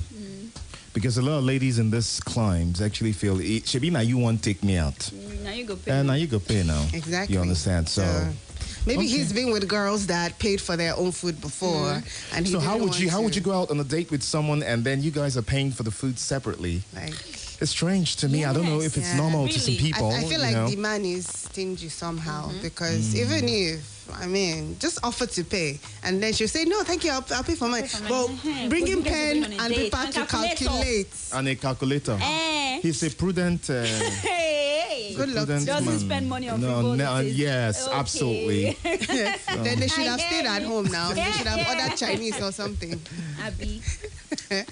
[SPEAKER 1] Because a lot of ladies in this climes actually feel, Shabi, now you want to take me out.
[SPEAKER 4] Now you go pay.
[SPEAKER 1] Now you go pay now.
[SPEAKER 2] Exactly.
[SPEAKER 1] You understand? So
[SPEAKER 2] maybe he's been with girls that paid for their own food before. And he
[SPEAKER 1] how would you go out on a date with someone and then you guys are paying for the food separately?
[SPEAKER 2] Like,
[SPEAKER 1] it's strange to me. I don't know if it's normal to some people.
[SPEAKER 2] I feel like the man is stingy somehow because even if, just offer to pay and then she'll say, no, thank you, I'll pay for mine. But bringing pen and paper to calculate.
[SPEAKER 1] And a calculator. He's a prudent...
[SPEAKER 2] Good luck.
[SPEAKER 4] Doesn't spend money on frivolities.
[SPEAKER 1] Yes,
[SPEAKER 4] Okay.
[SPEAKER 1] absolutely.
[SPEAKER 2] Then they should have stayed at home now. They should have ordered Chinese or something.
[SPEAKER 4] Abby.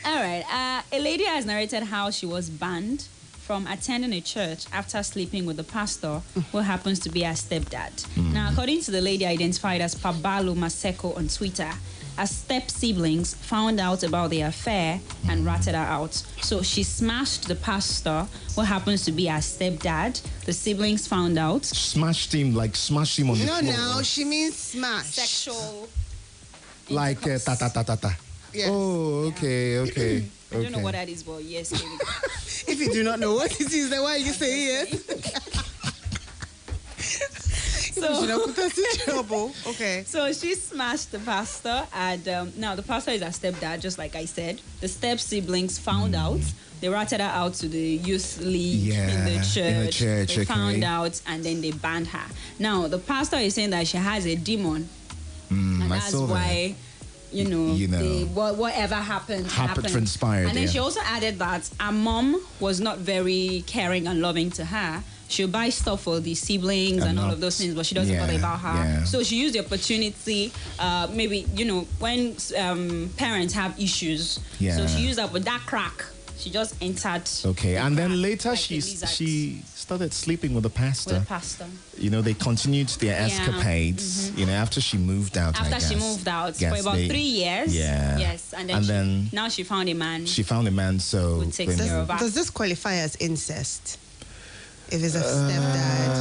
[SPEAKER 4] All right. A lady has narrated how she was banned from attending a church after sleeping with the pastor who happens to be her stepdad. Now, according to the lady identified as Pabalo Maseko on Twitter, her step-siblings found out about the affair and ratted her out. So she smashed the pastor who happens to be her stepdad. The siblings found out.
[SPEAKER 1] Smashed him on the floor.
[SPEAKER 2] No, she means smash.
[SPEAKER 4] Sexual.
[SPEAKER 1] Like ta-ta-ta-ta-ta.
[SPEAKER 2] Yes.
[SPEAKER 1] Oh, okay.
[SPEAKER 4] I don't know what that is, but yes.
[SPEAKER 2] If you do not know what it is, then why are you saying yes? So should have put us in trouble. Okay.
[SPEAKER 4] So she smashed the pastor, and now the pastor is her stepdad, just like I said. The step siblings found out. They ratted her out to the youth league in the church. They found out, and then they banned her. Now the pastor is saying that she has a demon, and that's why. Whatever happened.
[SPEAKER 1] Transpired.
[SPEAKER 4] And then she also added that her mom was not very caring and loving to her. She'll buy stuff for the siblings and all of those things, but she doesn't bother about her.
[SPEAKER 1] Yeah.
[SPEAKER 4] So she used the opportunity, maybe, when parents have issues.
[SPEAKER 1] Yeah.
[SPEAKER 4] So she used that with that crack. She just entered.
[SPEAKER 1] Okay, and then later she started sleeping with the pastor.
[SPEAKER 4] With the pastor.
[SPEAKER 1] They continued their escapades, after she moved out,
[SPEAKER 4] After she moved out for about 3 years.
[SPEAKER 1] Yeah.
[SPEAKER 4] Yes, and then now she found a man.
[SPEAKER 1] She found a man, so...
[SPEAKER 4] Who takes care of her.
[SPEAKER 2] Does this qualify as incest? If it's a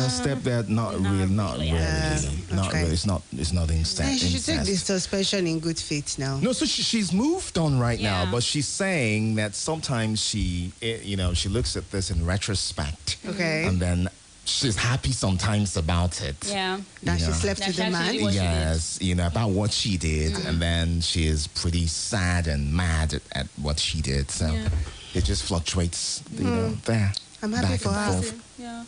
[SPEAKER 2] stepdad,
[SPEAKER 1] not really. It's not incest.
[SPEAKER 2] Yeah, she should take this suspension in good faith now.
[SPEAKER 1] No, so she's moved on now, but she's saying that sometimes she looks at this in retrospect, and then she's happy sometimes about it.
[SPEAKER 4] Yeah,
[SPEAKER 2] that she slept with the man.
[SPEAKER 1] Yes, about what she did, and then she is pretty sad and mad at what she did. So it just fluctuates, there.
[SPEAKER 2] I'm happy for her.
[SPEAKER 4] Yeah.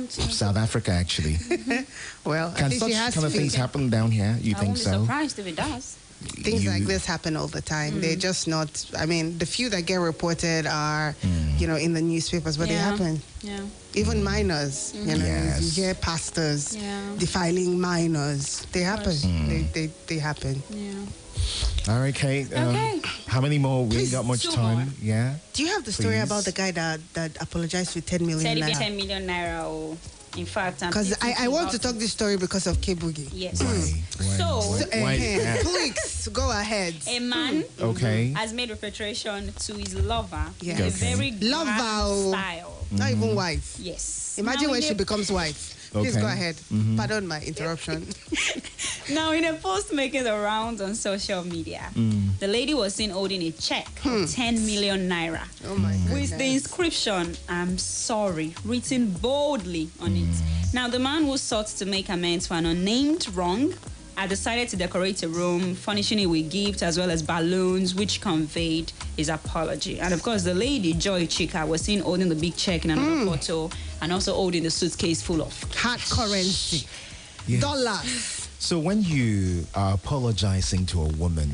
[SPEAKER 1] South Africa, actually.
[SPEAKER 2] Well,
[SPEAKER 1] can such kind of things happen down here? You think so?
[SPEAKER 4] I won't be surprised if it does.
[SPEAKER 2] Things like this happen all the time. They're just not. The few that get reported are, in the newspapers, but they happen.
[SPEAKER 4] Yeah.
[SPEAKER 2] Even minors. You hear pastors defiling minors. They happen. They happen.
[SPEAKER 4] Yeah.
[SPEAKER 1] All right, Kate. How many more? We ain't got much time.
[SPEAKER 4] More.
[SPEAKER 1] Yeah.
[SPEAKER 2] Do you have the story about the guy that apologized for 10 million naira?
[SPEAKER 4] 10 million naira. In fact,
[SPEAKER 2] because I want to talk this story because of Kboogie.
[SPEAKER 4] Yes.
[SPEAKER 1] Why?
[SPEAKER 2] Please go ahead.
[SPEAKER 4] A man
[SPEAKER 1] okay.
[SPEAKER 4] has made repatriation to his lover
[SPEAKER 2] Yes.
[SPEAKER 4] in a
[SPEAKER 1] Okay.
[SPEAKER 4] very
[SPEAKER 2] Lover.
[SPEAKER 4] grand style.
[SPEAKER 2] Not even wife.
[SPEAKER 4] Yes.
[SPEAKER 2] Imagine
[SPEAKER 4] Now
[SPEAKER 2] when
[SPEAKER 4] in
[SPEAKER 2] she
[SPEAKER 4] a-
[SPEAKER 2] becomes wife. Please
[SPEAKER 1] Okay.
[SPEAKER 2] go ahead. Pardon my interruption.
[SPEAKER 4] Now, in a post making the rounds on social media, the lady was seen holding a check of 10 million naira.
[SPEAKER 2] Oh my goodness.
[SPEAKER 4] With the inscription, "I'm sorry," written boldly on it. Now, the man who sought to make amends for an unnamed wrong had decided to decorate a room, furnishing it with gifts as well as balloons, which conveyed his apology. And of course, the lady, Joy Chika, was seen holding the big check in another photo and also holding the suitcase full of
[SPEAKER 2] hard currency.
[SPEAKER 1] Yes.
[SPEAKER 2] Dollars.
[SPEAKER 1] So when you are apologizing to a woman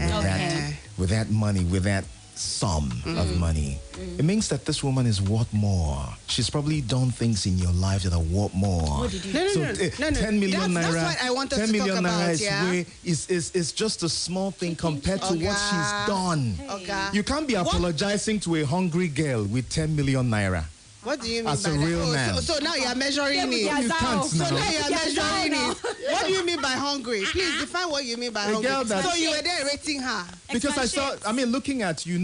[SPEAKER 1] with that money, with that sum of money, it means that this woman is worth more. She's probably done things in your life that are worth more.
[SPEAKER 4] What did you do?
[SPEAKER 2] No.
[SPEAKER 1] 10 million
[SPEAKER 2] That's
[SPEAKER 1] naira.
[SPEAKER 2] what I wanted
[SPEAKER 1] 10
[SPEAKER 2] to
[SPEAKER 1] million
[SPEAKER 2] talk
[SPEAKER 1] naira
[SPEAKER 2] about,
[SPEAKER 1] is just a small thing compared to what
[SPEAKER 2] Oga.
[SPEAKER 1] she's done.
[SPEAKER 2] Okay.
[SPEAKER 1] You can't be apologizing to a hungry girl with 10 million naira.
[SPEAKER 2] What do you mean
[SPEAKER 1] As
[SPEAKER 2] by
[SPEAKER 1] a
[SPEAKER 2] that?
[SPEAKER 1] real man.
[SPEAKER 2] So now you're measuring me.
[SPEAKER 1] You can't
[SPEAKER 2] So
[SPEAKER 1] now.
[SPEAKER 2] now you're measuring me. What do you mean by hungry? Please define what you mean by
[SPEAKER 1] A
[SPEAKER 2] hungry.
[SPEAKER 1] girl that-
[SPEAKER 2] So you were there rating her.
[SPEAKER 1] Because looking at, you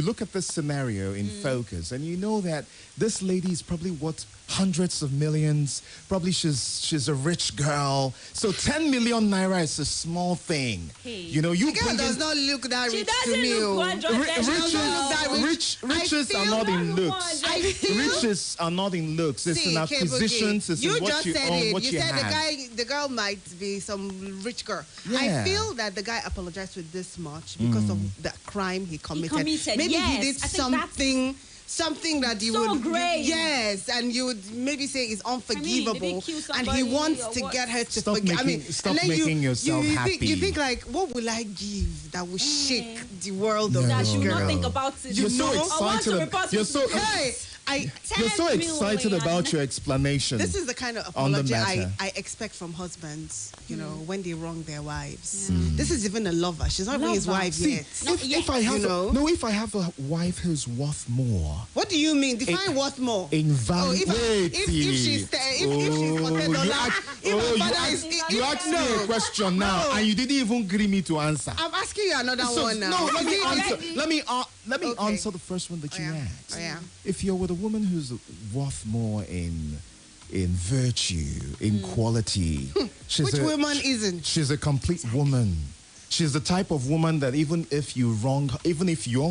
[SPEAKER 1] look at this scenario in focus and you know that this lady is probably worth hundreds of millions. Probably she's a rich girl. So 10 million naira is a small thing.
[SPEAKER 4] Hey.
[SPEAKER 1] You know, you
[SPEAKER 2] The girl does not look that
[SPEAKER 4] She
[SPEAKER 2] rich to
[SPEAKER 4] doesn't
[SPEAKER 2] me.
[SPEAKER 4] look
[SPEAKER 2] oh.
[SPEAKER 4] 100. She doesn't look that rich.
[SPEAKER 1] Riches are not in looks. Riches are not in looks. It's in acquisitions. It's in what
[SPEAKER 2] just
[SPEAKER 1] you
[SPEAKER 2] said
[SPEAKER 1] own,
[SPEAKER 2] it.
[SPEAKER 1] what you
[SPEAKER 2] said
[SPEAKER 1] have.
[SPEAKER 2] the girl might be some rich girl.
[SPEAKER 1] Yeah.
[SPEAKER 2] I feel that the guy apologized for this much because of the crime he committed.
[SPEAKER 4] yes.
[SPEAKER 2] Maybe he did
[SPEAKER 4] I think
[SPEAKER 2] something that you
[SPEAKER 4] so
[SPEAKER 2] would
[SPEAKER 4] great.
[SPEAKER 2] Yes, and you would maybe say is unforgivable,
[SPEAKER 4] kill
[SPEAKER 2] and he
[SPEAKER 4] somebody
[SPEAKER 2] wants
[SPEAKER 4] or
[SPEAKER 2] to
[SPEAKER 4] what?
[SPEAKER 2] get her to
[SPEAKER 1] Stop
[SPEAKER 2] forgive.
[SPEAKER 1] making- stop making yourself happy.
[SPEAKER 2] You think like, what will I give that will shake the world of
[SPEAKER 4] That
[SPEAKER 2] this
[SPEAKER 4] you
[SPEAKER 2] girl?
[SPEAKER 4] not think about it.
[SPEAKER 1] You're so excited. You're so
[SPEAKER 2] You're
[SPEAKER 1] so excited about your explanation.
[SPEAKER 2] This is the kind of
[SPEAKER 1] on the
[SPEAKER 2] apology
[SPEAKER 1] matter.
[SPEAKER 2] I expect from husbands, when they wrong their wives. This is even a lover. She's not even his wife yet.
[SPEAKER 1] If I have a wife who's worth more.
[SPEAKER 2] What do you mean? Define worth more.
[SPEAKER 1] In value.
[SPEAKER 2] If she's $40,
[SPEAKER 1] you asked me a question now, and you didn't even agree me to answer.
[SPEAKER 2] I'm asking you another one now.
[SPEAKER 1] No, let me answer. Let me answer the first one that you asked.
[SPEAKER 2] Oh, yeah.
[SPEAKER 1] If you're with a woman who's worth more in virtue, in quality,
[SPEAKER 2] Which woman isn't?
[SPEAKER 1] She's a complete woman. She's the type of woman that even if you're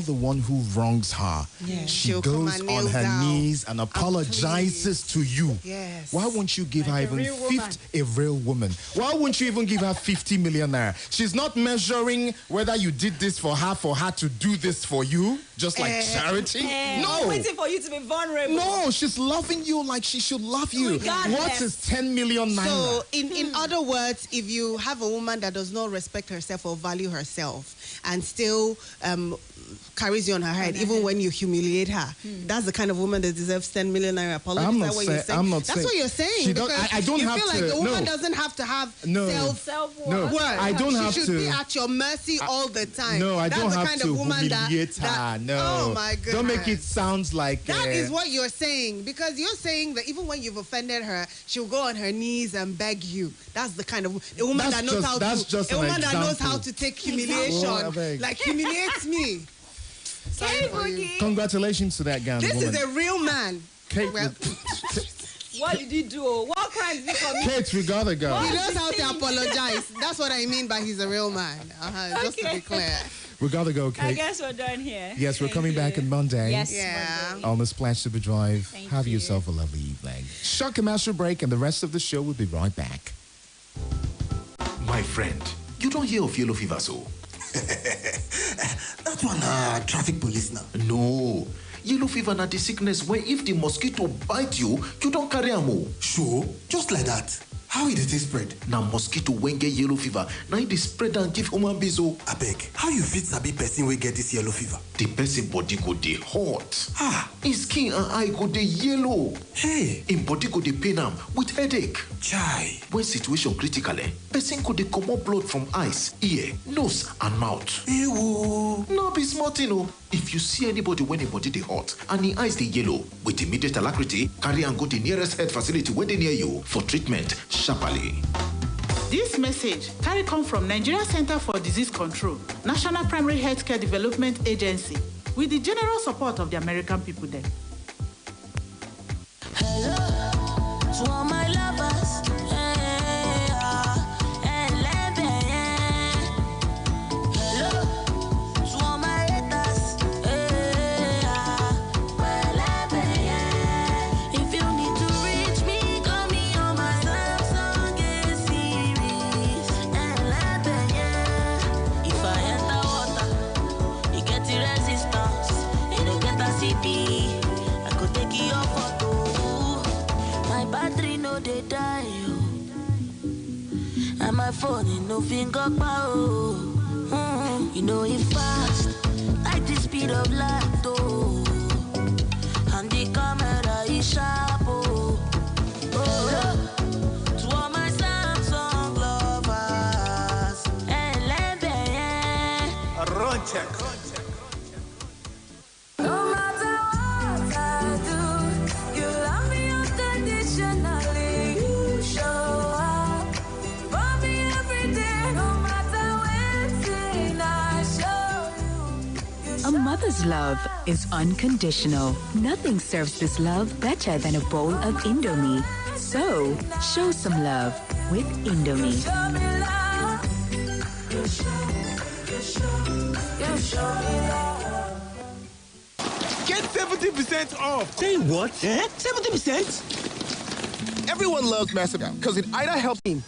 [SPEAKER 1] the one who wrongs her, she
[SPEAKER 2] she'll come
[SPEAKER 1] goes
[SPEAKER 2] and
[SPEAKER 1] on
[SPEAKER 2] kneel
[SPEAKER 1] her
[SPEAKER 2] down
[SPEAKER 1] knees and apologizes to you.
[SPEAKER 2] Yes.
[SPEAKER 1] Why won't you give her even a real woman? Why won't you even give her 50 million naira? She's not measuring whether you did this for her to do this for you, just like charity. No.
[SPEAKER 4] I'm waiting for you to be vulnerable.
[SPEAKER 1] No, she's loving you like she should love you.
[SPEAKER 4] Regardless.
[SPEAKER 1] What is 10 million naira?
[SPEAKER 2] So, in other words, if you have a woman that does not respect herself or value herself and still carries you on her head, even when you humiliate her, that's the kind of woman that deserves 10 million naira apology.
[SPEAKER 1] I'm not
[SPEAKER 2] Is that what you're saying?
[SPEAKER 1] I'm not
[SPEAKER 2] That's
[SPEAKER 1] saying.
[SPEAKER 2] what you're saying.
[SPEAKER 1] She don't-
[SPEAKER 2] because
[SPEAKER 1] I don't
[SPEAKER 2] you
[SPEAKER 1] have
[SPEAKER 2] feel
[SPEAKER 1] to.
[SPEAKER 2] like the woman
[SPEAKER 1] No.
[SPEAKER 2] doesn't have to have
[SPEAKER 1] No.
[SPEAKER 2] self-worth.
[SPEAKER 1] No, I don't have
[SPEAKER 2] She should
[SPEAKER 1] to.
[SPEAKER 2] be at your mercy all the time.
[SPEAKER 1] No, I
[SPEAKER 2] That's
[SPEAKER 1] don't
[SPEAKER 2] the
[SPEAKER 1] have
[SPEAKER 2] kind
[SPEAKER 1] to
[SPEAKER 2] of woman
[SPEAKER 1] humiliate her.
[SPEAKER 2] that,
[SPEAKER 1] No.
[SPEAKER 2] Oh my goodness.
[SPEAKER 1] Don't make it sound like
[SPEAKER 2] That is what you're saying, because you're saying that even when you've offended her, she'll go on her knees and beg you. That's the kind of a woman that knows how to. A woman that knows how to take humiliation.
[SPEAKER 1] Oh, I beg.
[SPEAKER 2] Like humiliate me. Sorry for you.
[SPEAKER 1] Congratulations to that Ghana
[SPEAKER 2] This
[SPEAKER 1] woman.
[SPEAKER 2] is a real man.
[SPEAKER 1] Kate,
[SPEAKER 2] Well,
[SPEAKER 4] What did he do? What crimes did he commit?
[SPEAKER 1] Kate, we gotta go.
[SPEAKER 2] he knows how to apologize. That's what I mean by he's a real man. Just to be clear.
[SPEAKER 1] We gotta go,
[SPEAKER 4] I
[SPEAKER 1] Kate.
[SPEAKER 4] guess we're done here.
[SPEAKER 1] Yes, we're
[SPEAKER 4] Thank
[SPEAKER 1] coming back
[SPEAKER 4] you.
[SPEAKER 1] on Monday.
[SPEAKER 4] Yes,
[SPEAKER 2] Yeah.
[SPEAKER 4] Monday.
[SPEAKER 1] On the Splash Super Drive.
[SPEAKER 4] Thank
[SPEAKER 1] Have
[SPEAKER 4] you.
[SPEAKER 1] yourself a lovely evening. Short commercial break, and the rest of the show will be right back.
[SPEAKER 15] My friend, you don't hear of yellow fever, so?
[SPEAKER 3] That one, traffic police now.
[SPEAKER 15] No. Yellow fever na the sickness where if the mosquito bite you, you don't carry am.
[SPEAKER 3] Sure, just like that. How did it spread?
[SPEAKER 15] Na mosquito when get yellow fever, na it dey spread and give human beings.
[SPEAKER 3] Abeg, how you fit sabi person wey get this yellow fever?
[SPEAKER 15] The person body go dey hot. His skin and eye go dey yellow.
[SPEAKER 3] Hey,
[SPEAKER 15] Him body go dey pain am with headache.
[SPEAKER 3] chai.
[SPEAKER 15] When situation critical, person go dey comot blood from eyes, ear, nose and mouth.
[SPEAKER 3] Ewo.
[SPEAKER 15] No be small thing o.
[SPEAKER 6] If you see anybody when a body dey hot and the eyes dey yellow, with immediate alacrity, carry and go the nearest health facility where they near you for treatment sharply.
[SPEAKER 8] This message carry come from Nigeria Center for Disease Control, National Primary Healthcare Development Agency, with the general support of the American people there.
[SPEAKER 16] Hello to all my lovers. And my phone in no finger power. You know it fast, like the speed of light, oh. And the camera is sharp, oh. To all my Samsung lovers,
[SPEAKER 21] Run check.
[SPEAKER 16] No matter what I do, you love me unconditionally. You show up for me every day, no matter when I show you.
[SPEAKER 27] A mother's love is unconditional. Nothing serves this love better than a bowl of Indomie. So, show some love with Indomie.
[SPEAKER 16] Show me love. You show me love.
[SPEAKER 21] Get 70% off.
[SPEAKER 3] Say what? 70%?
[SPEAKER 9] Everyone loves Massive because it either helps him